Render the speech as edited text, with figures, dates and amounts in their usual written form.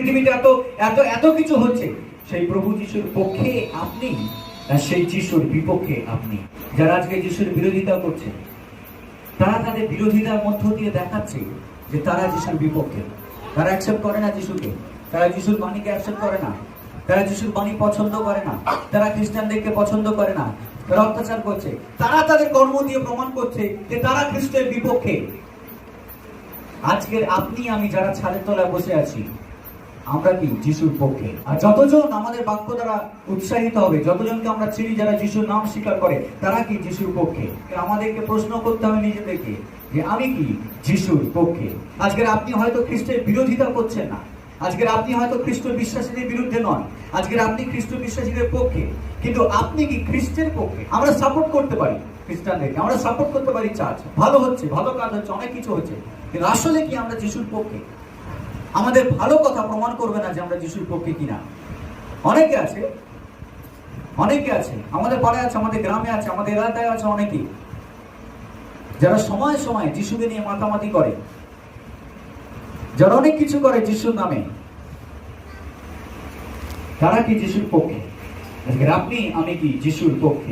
পৃথিবীতে এত এত এত কিছু হচ্ছে, সেই প্রভু যিশুর পক্ষে আপনি আর সেই যিশুর বিপক্ষে আপনি। যারা আজকে যিশুর বিরোধিতা করছে, তারা তাদের বিরোধিতার মধ্য দিয়ে দেখাচ্ছে যে তারা যিশুর বিপক্ষে। তারা অ্যাকসেপ্ট করে না যিশুকে, তারা যিশুর বাণীকে অ্যাকসেপ্ট করে না, তারা যিশুর বাণী পছন্দ করে না, তারা খ্রিস্টানদেরকে পছন্দ করে না, তারা অত্যাচার করছে। তারা তাদের কর্ম দিয়ে প্রমাণ করছে যে তারা খ্রিস্টের বিপক্ষে। আজকের আপনি আমি যারা ছাদের তলায় বসে আছি, আমরা কি যিশুর পক্ষে? আর যতজন আমাদের বাক্য দ্বারা উৎসাহিত হবে, যতজনকে আমরা চিনি যারা যিশুর নাম স্বীকার করে, তারা কি যিশুর পক্ষে? আমাদেরকে প্রশ্ন করতে হবে নিজেদেরকে যে আমি কি যিশুর পক্ষে? আজকের আপনি হয়তো খ্রিস্টের বিরোধিতা করছেন না, আজকের আপনি হয়তো খ্রিস্ট বিশ্বাসীদের বিরুদ্ধে নন, আজকের আপনি খ্রিস্ট বিশ্বাসীদের পক্ষে, কিন্তু আপনি কি খ্রিস্টের পক্ষে? আমরা সাপোর্ট করতে পারি খ্রিস্টানদেরকে, আমরা সাপোর্ট করতে পারি চার্চ, ভালো হচ্ছে, ভালো কাজ হচ্ছে, অনেক কিছু হচ্ছে, কিন্তু আসলে কি আমরা যিশুর পক্ষে? আমাদের ভালো কথা প্রমাণ করবে না যে আমরা যিশুর পক্ষে কিনা। অনেকে আছে, অনেকে আছে, আমাদের পাড়ায় আছে, আমাদের গ্রামে আছে, আমাদের এলাকায় আছে অনেকেই, যারা সময় সময় যিশুকে নিয়ে মাতামাতি করে, যারা অনেক কিছু করে যিশুর নামে। তারা কি যিশুর পক্ষে? আপনি আমি কি যিশুর পক্ষে?